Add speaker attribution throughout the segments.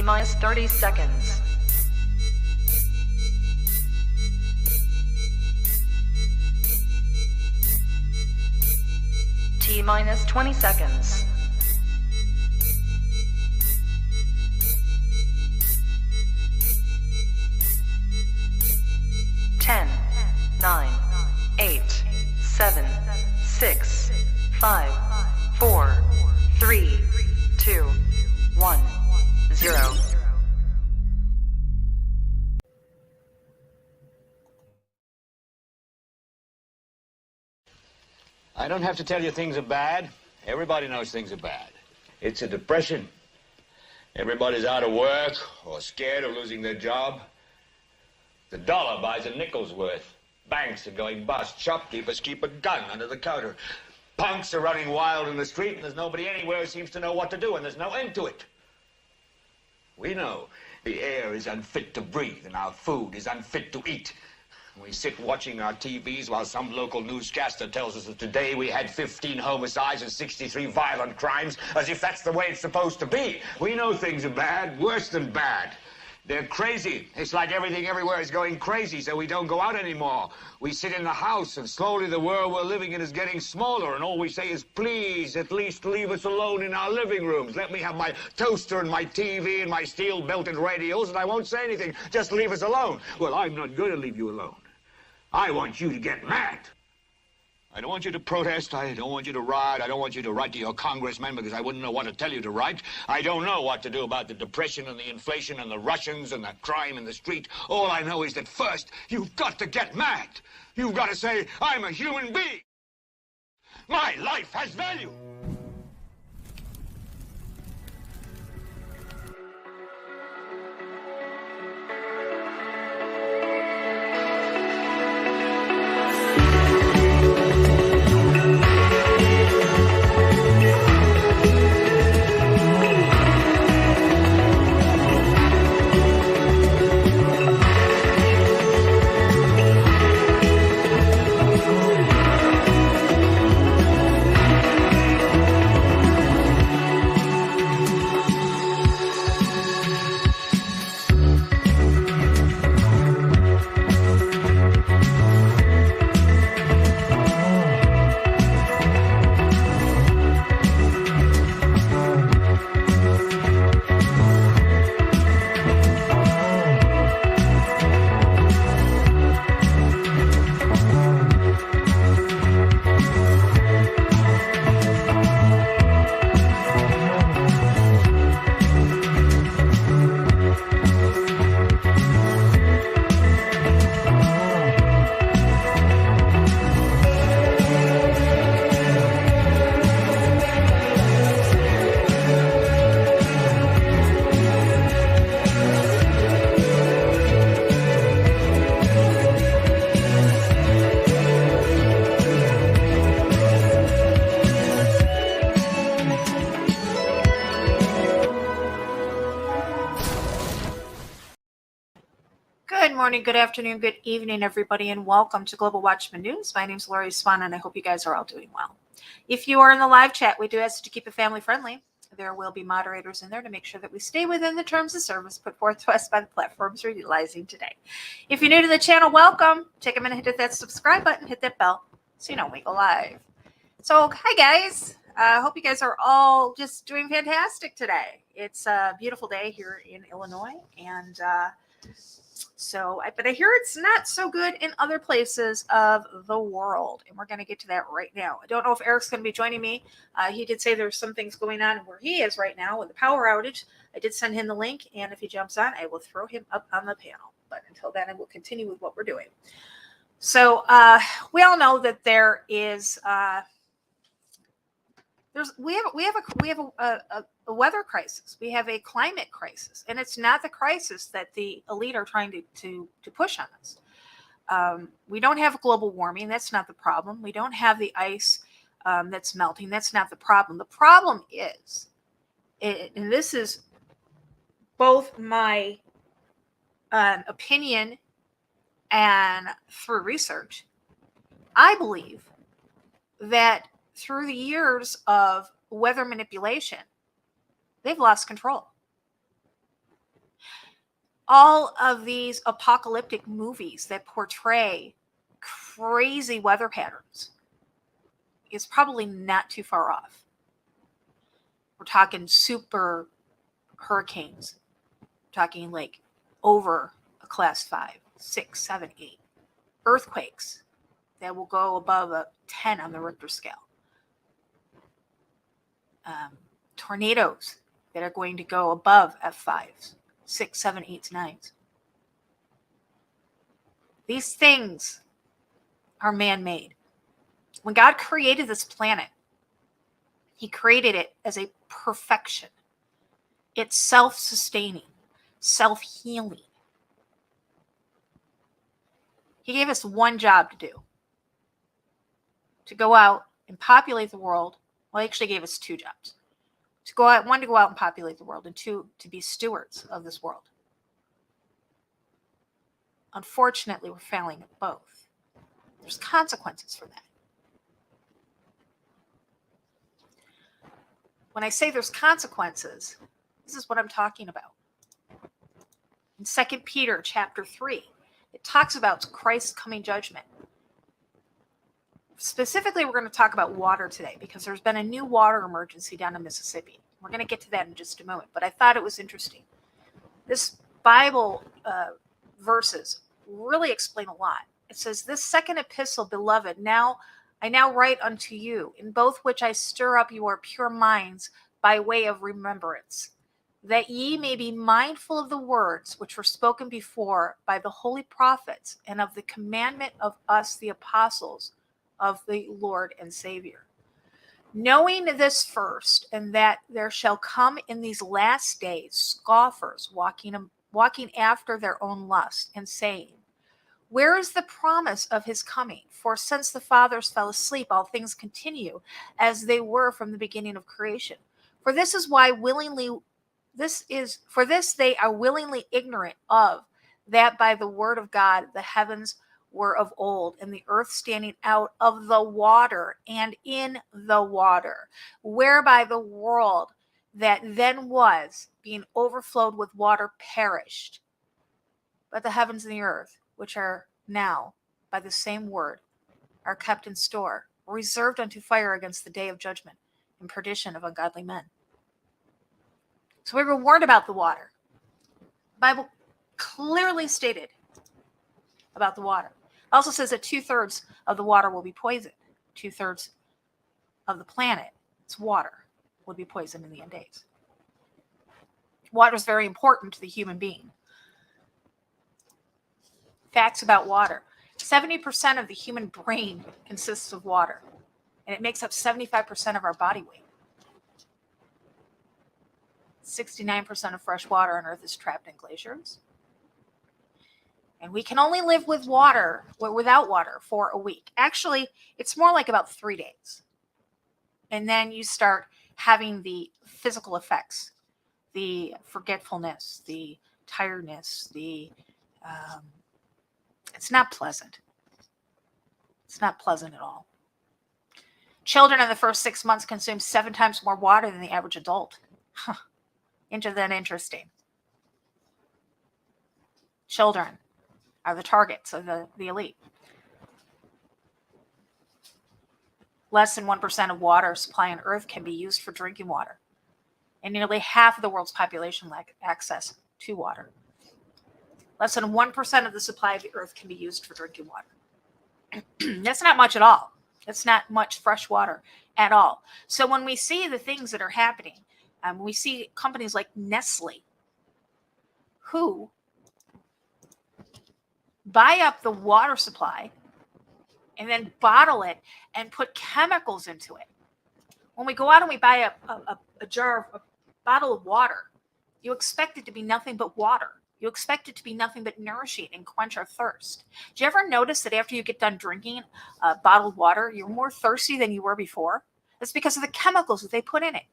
Speaker 1: Minus 30 seconds. T minus 20 seconds. 10, 9, 8, 7, 6, 5, 4, 3, 2, 1, 0.
Speaker 2: I don't have to tell you things are bad. Everybody knows things are bad. It's a depression. Everybody's out of work or scared of losing their job. The dollar buys a nickel's worth. Banks are going bust. Shopkeepers keep a gun under the counter. Punks are running wild in the street, and there's nobody anywhere who seems to know what to do, and there's no end to it. We know the air is unfit to breathe, and our food is unfit to eat. We sit watching our TVs while some local newscaster tells us that today we had 15 homicides and 63 violent crimes, as if that's the way it's supposed to be. We know things are bad, worse than bad. They're crazy. It's like everything everywhere is going crazy, so we don't go out anymore. We sit in the house, and slowly the world we're living in is getting smaller, and all we say is, please, at least leave us alone in our living rooms. Let me have my toaster and my TV and my steel-belted radios, and I won't say anything. Just leave us alone. Well, I'm not going to leave you alone. I want you to get mad. I don't want you to protest. I don't want you to riot. I don't want you to write to your congressman because I wouldn't know what to tell you to write. I don't know what to do about the depression and the inflation and the Russians and the crime in the street. All I know is that first, you've got to get mad. You've got to say, I'm a human being. My life has value.
Speaker 3: Good morning, good afternoon, good evening, everybody, and welcome to Global Watchman News. My name is Lori Swan, and I hope you guys are all doing well. If you are in the live chat, we do ask to keep it family friendly. There will be moderators in there to make sure that we stay within the terms of service put forth to us by the platforms we're utilizing today. If you're new to the channel, welcome. Take a minute, hit that subscribe button, hit that bell so you know we go live. So, hi guys. I hope you guys are all just doing fantastic today. It's a beautiful day here in Illinois, and but I hear it's not so good in other places of the world, and we're going to get to that right now. I don't know if Eric's going to be joining me. He did say there's some things going on where he is right now with the power outage. I did send him the link, and if he jumps on, I will throw him up on the panel. But until then, I will continue with what we're doing. So we all know that there is we have a weather crisis. We have a climate crisis, and it's not the crisis that the elite are trying to push on us. We don't have global warming. That's not the problem. We don't have the ice that's melting. That's not the problem. The problem is, and this is both my opinion and through research, I believe that through the years of weather manipulation, they've lost control. all of these apocalyptic movies that portray crazy weather patterns is probably not too far off. We're talking super hurricanes. We're talking like over a class 5, 6, 7, 8. Earthquakes that will go above a 10 on the Richter scale. Tornadoes that are going to go above F5s, 6, 7, 8, 9s. These things are man-made. When God created this planet, he created it as a perfection. It's self-sustaining, self-healing. He gave us one job to do. To go out and populate the world. Well, he actually gave us two jobs. One, to go out and populate the world, and two, to be stewards of this world. Unfortunately, we're failing at both. There's consequences for that. When I say there's consequences, this is what I'm talking about. In 2 Peter chapter 3, it talks about Christ's coming judgment. Specifically, we're going to talk about water today because there's been a new water emergency down in Mississippi. We're going to get to that in just a moment, but I thought it was interesting. This Bible verses really explain a lot. It says, "This second epistle, beloved, I now write unto you, in both which I stir up your pure minds by way of remembrance, that ye may be mindful of the words which were spoken before by the holy prophets, and of the commandment of us the apostles of the Lord and Savior. Knowing this first, and that there shall come in these last days scoffers, walking after their own lust, and saying, Where is the promise of his coming? For since the fathers fell asleep, all things continue as they were from the beginning of creation. For this they are willingly ignorant of, that by the word of God the heavens were of old, and the earth standing out of the water and in the water, whereby the world that then was, being overflowed with water, perished. But the heavens and the earth, which are now by the same word, are kept in store, reserved unto fire against the day of judgment and perdition of ungodly men." So we were warned about the water. The Bible clearly stated about the water. It also says that 2/3 of the water will be poisoned. 2/3 of the planet, its water, would be poisoned in the end days. Water is very important to the human being. Facts about water. 70% of the human brain consists of water, and it makes up 75% of our body weight. 69% of fresh water on Earth is trapped in glaciers. And we can only live without water for a week. Actually, it's more like about 3 days. And then you start having the physical effects, the forgetfulness, the tiredness, it's not pleasant. It's not pleasant at all. Children in the first 6 months consume 7 times more water than the average adult. Interesting. Children are the targets of the elite. Less than 1% of water supply on Earth can be used for drinking water. And nearly half of the world's population lack access to water. Less than 1% of the supply of the Earth can be used for drinking water. That's not much at all. That's not much fresh water at all. So when we see the things that are happening, we see companies like Nestle, who buy up the water supply and then bottle it and put chemicals into it. When we go out and we buy a bottle of water, you expect it to be nothing but water. You expect it to be nothing but nourishing and quench our thirst. Do you ever notice that after you get done drinking bottled water, you're more thirsty than you were before? It's because of the chemicals that they put in it.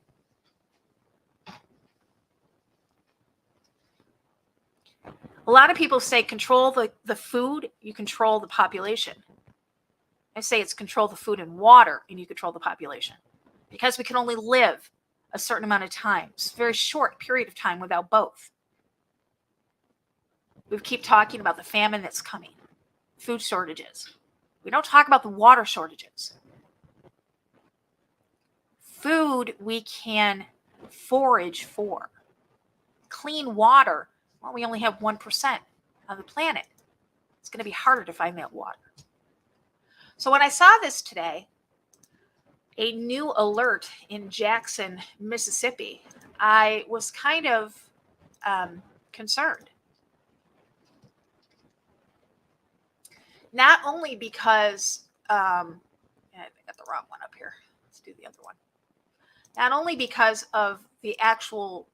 Speaker 3: A lot of people say control the food, you control the population. I say it's control the food and water, and you control the population. Because we can only live a certain amount of time. It's a very short period of time without both. We keep talking about the famine that's coming, food shortages. We don't talk about the water shortages. Food we can forage for. Clean water, well, we only have 1% on the planet. It's going to be harder to find that water. So when I saw this today, a new alert in Jackson, Mississippi, I was kind of concerned. Not only because, I got the wrong one up here. Let's do the other one. Not only because of the actual,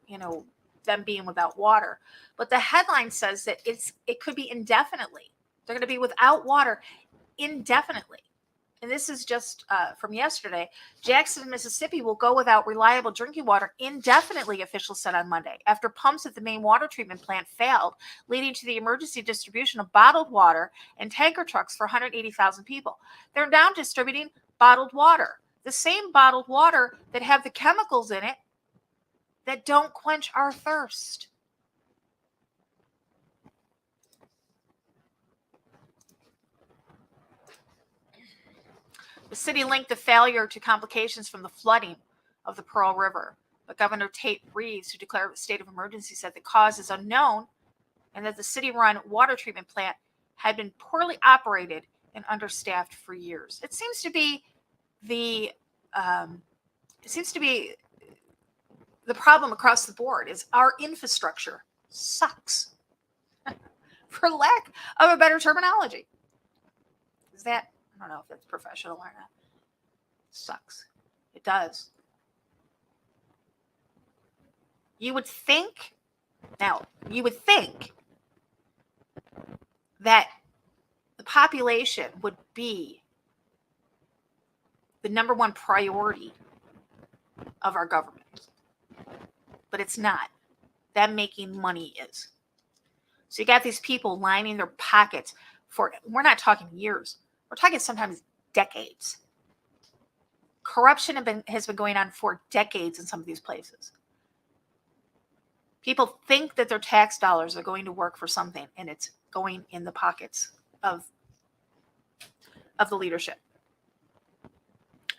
Speaker 3: them being without water, but the headline says that it could be indefinitely. They're going to be without water indefinitely. And this is just from yesterday. Jackson, Mississippi will go without reliable drinking water indefinitely, officials said on Monday, after pumps at the main water treatment plant failed, leading to the emergency distribution of bottled water and tanker trucks for 180,000 people. They're now distributing bottled water, the same bottled water that have the chemicals in it that don't quench our thirst. The city linked the failure to complications from the flooding of the Pearl River. But Governor Tate Reeves, who declared a state of emergency, said the cause is unknown and that the city-run water treatment plant had been poorly operated and understaffed for years. It seems to be the problem across the board is our infrastructure sucks, for lack of a better terminology. Is that? I don't know if that's professional or not. Sucks. It does. You would think that the population would be the number one priority of our government. But it's not. Them making money is. So you got these people lining their pockets for, we're not talking years. We're talking sometimes decades. Corruption has been going on for decades in some of these places. People think that their tax dollars are going to work for something, and it's going in the pockets of the leadership.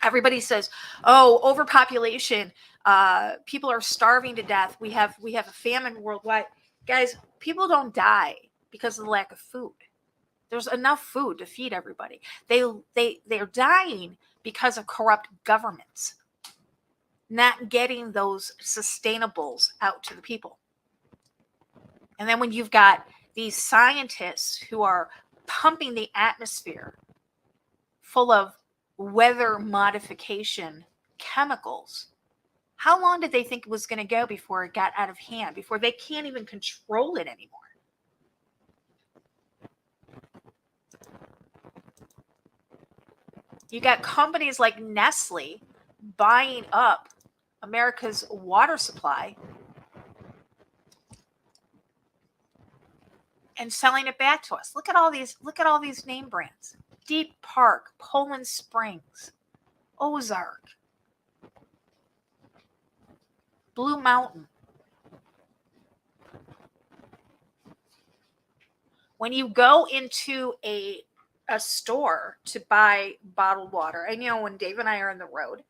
Speaker 3: Everybody says, "Oh, overpopulation. People are starving to death. We have a famine worldwide." Guys, people don't die because of the lack of food. There's enough food to feed everybody. They're dying because of corrupt governments not getting those sustainables out to the people. And then when you've got these scientists who are pumping the atmosphere full of weather modification chemicals, how long did they think it was going to go before it got out of hand, before they can't even control it anymore? You got companies like Nestle buying up America's water supply and selling it back to us. Look at all these name brands. Deep Park, Poland Springs, Ozark, Blue Mountain. When you go into a store to buy bottled water, and when Dave and I are on the road,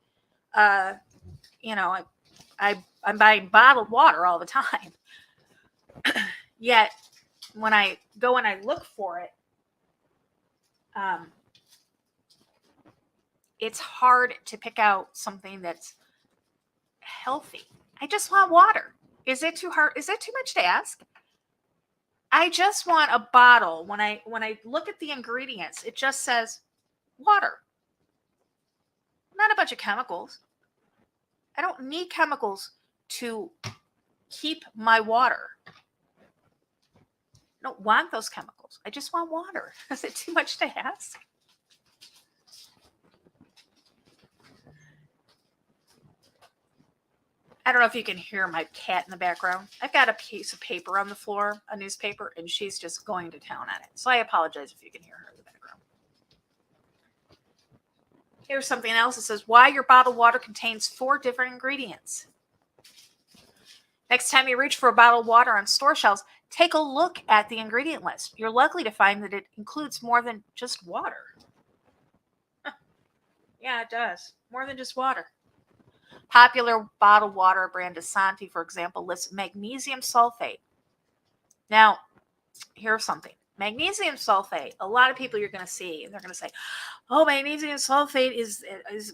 Speaker 3: I'm buying bottled water all the time. Yet when I go and I look for it, it's hard to pick out something that's healthy. I just want water. Is it too hard? Is that too much to ask? I just want a bottle. When I look at the ingredients, it just says water. Not a bunch of chemicals. I don't need chemicals to keep my water. I don't want those chemicals. I just want water. Is it too much to ask? I don't know if you can hear my cat in the background. I've got a piece of paper on the floor, a newspaper, and she's just going to town on it. So I apologize if you can hear her in the background. Here's something else that says why your bottled water contains 4 different ingredients. Next time you reach for a bottle of water on store shelves, take a look at the ingredient list. You're likely to find that it includes more than just water. Yeah, it does. More than just water. Popular bottled water brand Asante, for example, lists magnesium sulfate. Now, here's something. Magnesium sulfate, a lot of people you're going to see, they're going to say, oh, magnesium sulfate is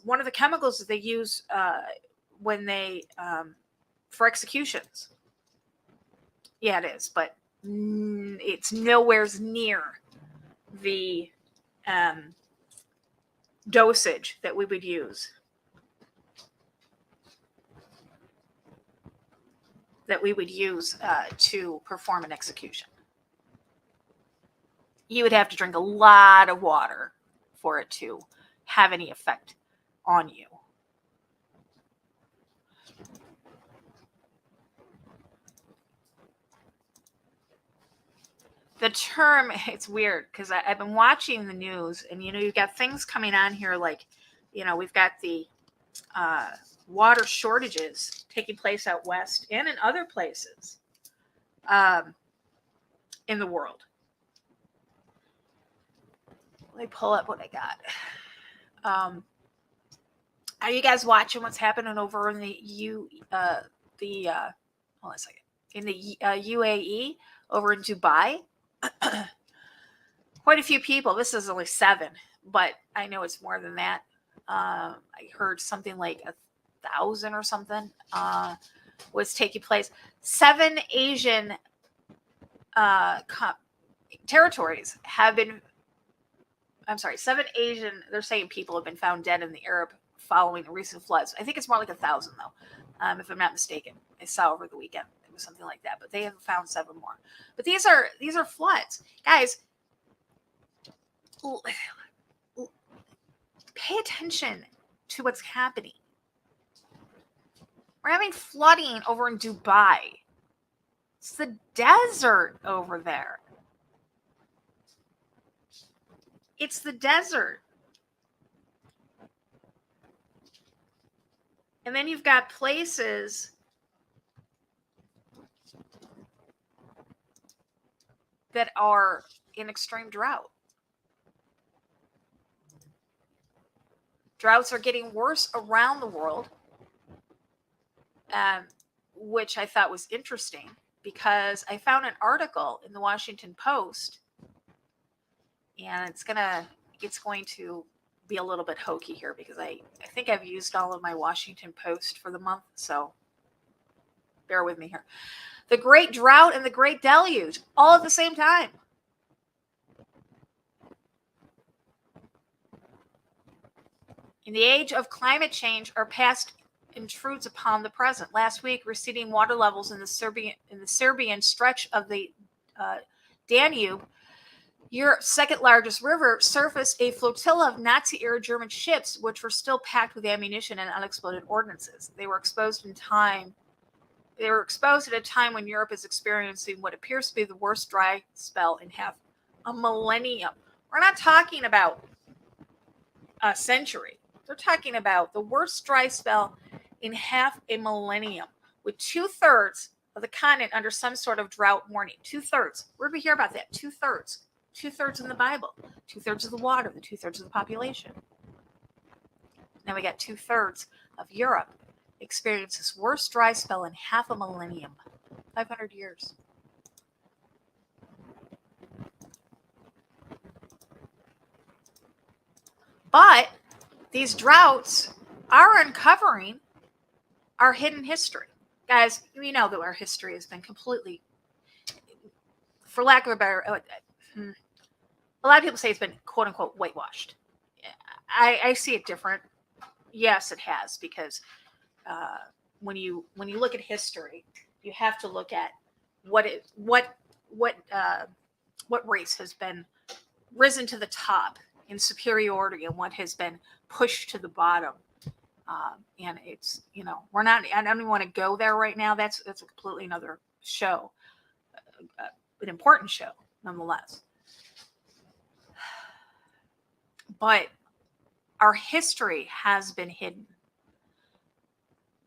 Speaker 3: one of the chemicals that they use when they, for executions. Yeah, it is, but it's nowhere near the dosage that we would use. To perform an execution. You would have to drink a lot of water for it to have any effect on you. The term, it's weird because I've been watching the news and, you've got things coming on here like, we've got the water shortages taking place out west and in other places in the world. Let me pull up what I got. Are you guys watching what's happening over in the hold on a second, in the UAE over in Dubai? Quite a few people. This is only 7, but I know it's more than that. I heard something like 1,000 or something was taking place. 7 Asian territories have been. I'm sorry, 7 Asian. They're saying people have been found dead in the Arab following the recent floods. I think it's more like 1,000 though, if I'm not mistaken. I saw over the weekend it was something like that, but they have found 7 more. But these are floods, guys. Pay attention to what's happening. We're having flooding over in Dubai. It's the desert over there. It's the desert. And then you've got places that are in extreme drought. Droughts are getting worse around the world, which I thought was interesting because I found an article in the Washington Post, and it's going to be a little bit hokey here because I think I've used all of my Washington Post for the month, so bear with me here. The Great Drought and the Great Deluge, all at the same time. In the age of climate change, our past intrudes upon the present. Last week, receding water levels in the Serbian stretch of the Danube, Europe's second largest river, surfaced a flotilla of Nazi-era German ships, which were still packed with ammunition and unexploded ordnances. They were exposed at a time when Europe is experiencing what appears to be the worst dry spell in half a millennium. We're not talking about a century. They're talking about the worst dry spell in half a millennium, with 2/3 of the continent under some sort of drought warning. 2/3. Where did we hear about that? 2/3. 2/3 in the Bible. 2/3 of the water, the 2/3 of the population. Now we got 2/3 of Europe experienced this worst dry spell in half a millennium. 500 years. But these droughts are uncovering our hidden history. Guys, we know that our history has been completely, for lack of a better, a lot of people say it's been quote unquote whitewashed. I see it different. Yes, it has, because when you look at history, you have to look at what race has been risen to the top in superiority and what has been pushed to the bottom. And it's, we're not, I don't even want to go there right now. That's a completely another show, an important show nonetheless. But our history has been hidden.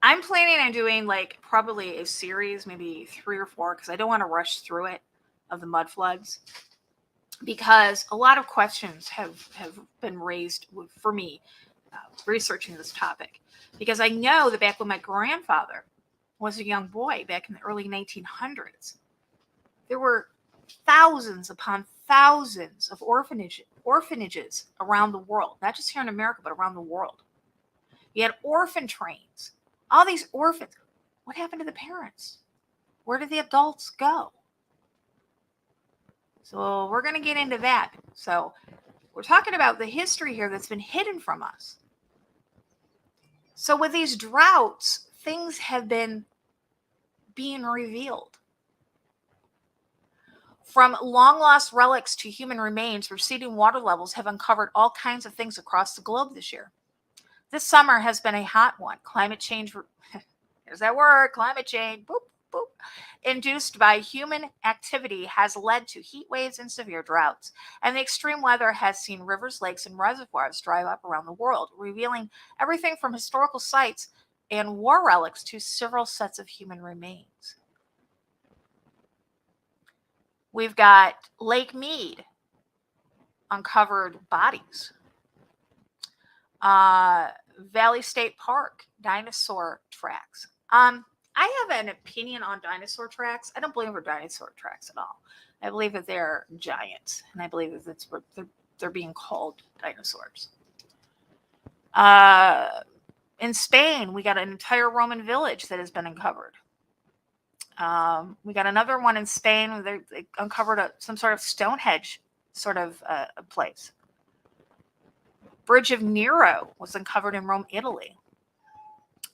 Speaker 3: I'm planning on doing like probably a series, maybe 3 or 4, because I don't want to rush through it, of the mud floods, because a lot of questions have been raised for me researching this topic. Because I know that back when my grandfather was a young boy, back in the early 1900s, there were thousands upon thousands of orphanages around the world, not just here in America, but around the world. You had orphan trains, all these orphans. What happened to the parents? Where did the adults go? So we're going to get into that. So we're talking about the history here that's been hidden from us. So with these droughts, things have been being revealed. From long lost relics to human remains, receding water levels have uncovered all kinds of things across the globe this year. This summer has been a hot one. Climate change, there's that word, climate change, boop, boop, induced by human activity has led to heat waves and severe droughts. And the extreme weather has seen rivers, lakes, and reservoirs dry up around the world, revealing everything from historical sites and war relics to several sets of human remains. We've got Lake Mead, uncovered bodies. Valley State Park, dinosaur tracks. I have an opinion on dinosaur tracks. I don't believe they're dinosaur tracks at all. I believe that they're giants, and I believe that that's what they're being called, dinosaurs. In Spain, we got an entire Roman village that has been uncovered. We got another one in Spain where they uncovered some sort of Stonehenge sort of a place. Bridge of Nero was uncovered in Rome, Italy.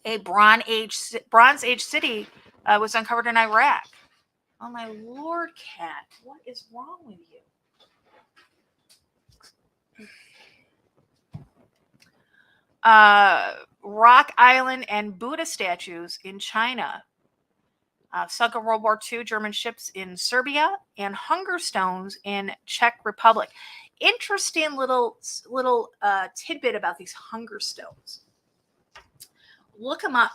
Speaker 3: A Bronze Age city was uncovered in Iraq. Oh my Lord, cat, what is wrong with you? Rock Island and Buddha statues in China. Sunk in World War II, German ships in Serbia, and hunger stones in Czech Republic. Interesting little tidbit about these hunger stones. Look them up,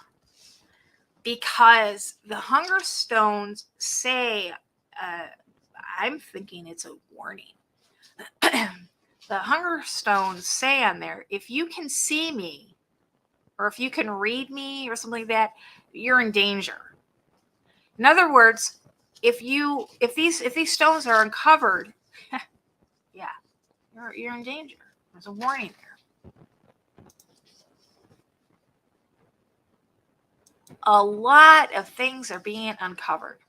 Speaker 3: because the hunger stones say, I'm thinking it's a warning. The hunger stones say on there, if you can see me, or if you can read me, or something like that, you're in danger. In other words, if these stones are uncovered, yeah, you're in danger. There's a warning there. A lot of things are being uncovered.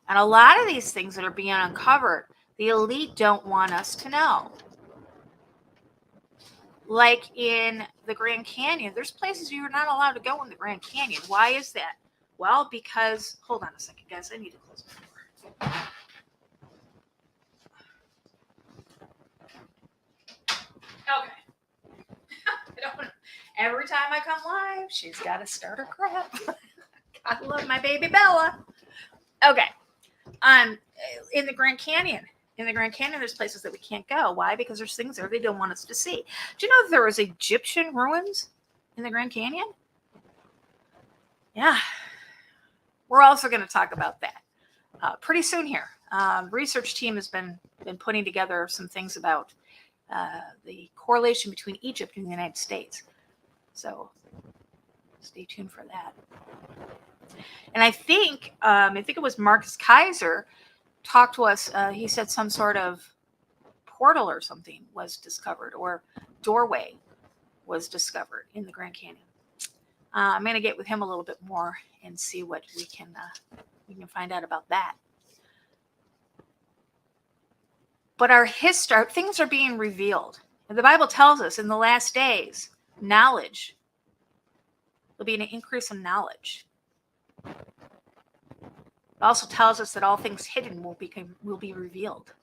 Speaker 3: And a lot of these things that are being uncovered, the elite don't want us to know. Like in the Grand Canyon, there's places you're not allowed to go in the Grand Canyon. Why is that? Well, because, hold on a second, guys. I need to close my door. Okay. Every time I come live, she's got to start her crap. I love my baby Bella. Okay. In the Grand Canyon, there's places that we can't go. Why? Because there's things there they don't want us to see. Do you know that there was Egyptian ruins in the Grand Canyon? Yeah. We're also going to talk about that pretty soon here. Research team has been putting together some things about the correlation between Egypt and the United States. So stay tuned for that. And I think it was Marcus Kaiser talked to us. He said some sort of portal or something was discovered, or doorway was discovered in the Grand Canyon. I'm going to get with him a little bit more and see what we can find out about that. But our history, things are being revealed. And the Bible tells us in the last days, knowledge, there'll be an increase in knowledge. It also tells us that all things hidden will be revealed.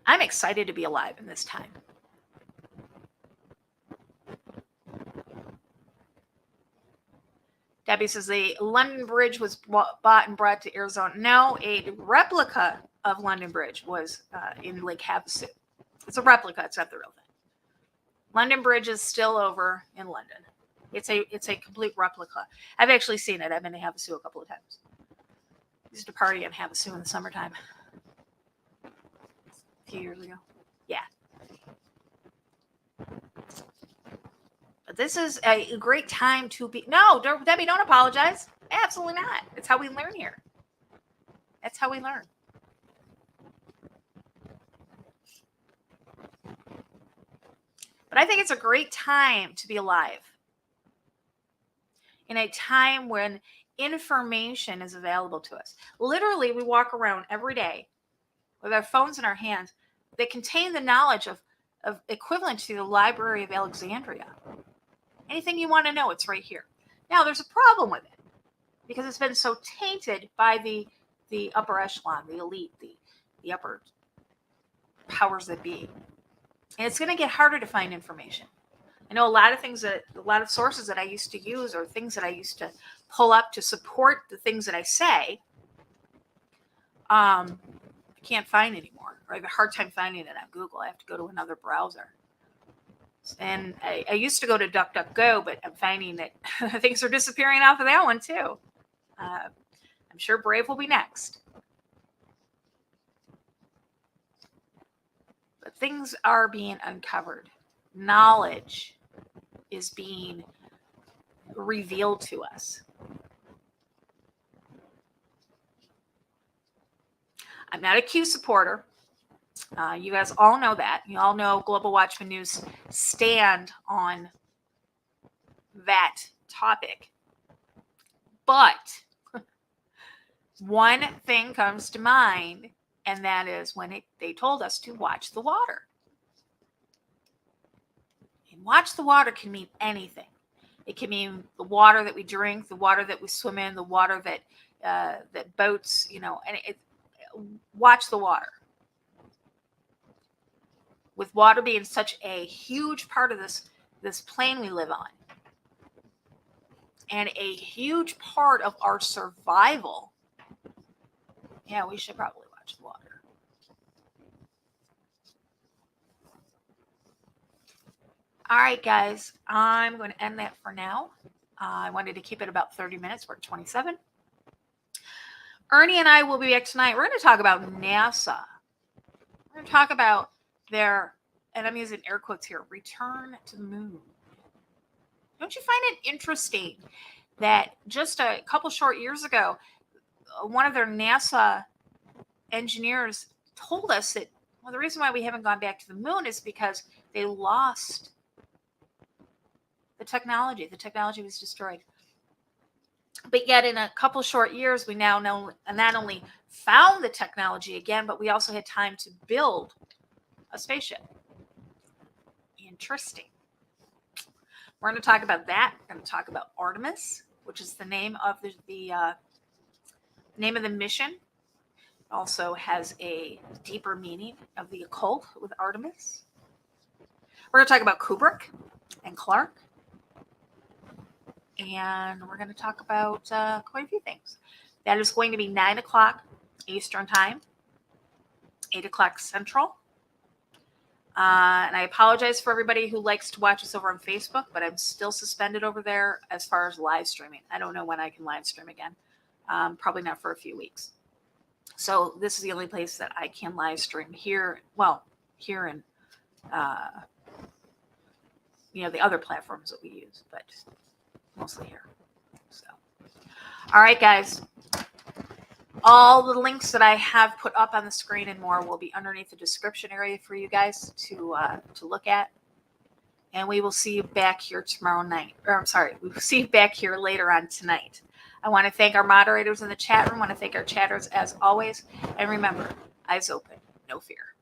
Speaker 3: I'm excited to be alive in this time. Debbie says the London Bridge was bought and brought to Arizona. No, a replica of London Bridge was in Lake Havasu. It's a replica. It's not the real thing. London Bridge is still over in London. It's a complete replica. I've actually seen it. I've been to Havasu a couple of times. I used to party in Havasu in the summertime. A few years ago. Yeah. But this is a great time to be... No, Debbie, don't apologize. Absolutely not. It's how we learn here. That's how we learn. But I think it's a great time to be alive. In a time when information is available to us. Literally, we walk around every day with our phones in our hands that contain the knowledge of equivalent to the Library of Alexandria. Anything you want to know, it's right here. Now, there's a problem with it because it's been so tainted by the upper echelon, the elite, the upper powers that be. And it's going to get harder to find information. I know a lot of sources that I used to use or things that I used to pull up to support the things that I say, I can't find anymore. Or I have a hard time finding it on Google. I have to go to another browser. And I used to go to DuckDuckGo, but I'm finding that things are disappearing off of that one too. I'm sure Brave will be next. But things are being uncovered. Knowledge is being revealed to us. I'm not a Q supporter. You guys all know that. You all know Global Watchman News stand on that topic. But one thing comes to mind, and that is when they told us to watch the water. And watch the water can mean anything. It can mean the water that we drink, the water that we swim in, the water that boats, watch the water. With water being such a huge part of this plane we live on, and a huge part of our survival, yeah, we should probably watch the water. All right, guys, I'm going to end that for now. I wanted to keep it about 30 minutes. We're at 27. Ernie and I will be back tonight. We're going to talk about NASA. We're going to talk about their, and I'm using air quotes here, return to the moon. Don't you find it interesting that just a couple short years ago, one of their NASA engineers told us that, well, the reason why we haven't gone back to the moon is because they lost the technology. The technology was destroyed. But yet in a couple short years, we now know not only found the technology again, but we also had time to build a spaceship. Interesting. We're going to talk about that. We're going to talk about Artemis, which is the name of the name of the mission. It also has a deeper meaning of the occult with Artemis. We're going to talk about Kubrick and Clark. And we're going to talk about quite a few things. That is going to be 9 o'clock Eastern Time, 8 o'clock Central. And I apologize for everybody who likes to watch us over on Facebook, but I'm still suspended over there as far as live streaming. I don't know when I can live stream again. Probably not for a few weeks. So this is the only place that I can live stream here. Well, here in, the other platforms that we use, but mostly here. So, all right, guys. All the links that I have put up on the screen and more will be underneath the description area for you guys to look at. And we will see you back here tomorrow night. We will see you back here later on tonight. I want to thank our moderators in the chat room. I want to thank our chatters as always. And remember, eyes open, no fear.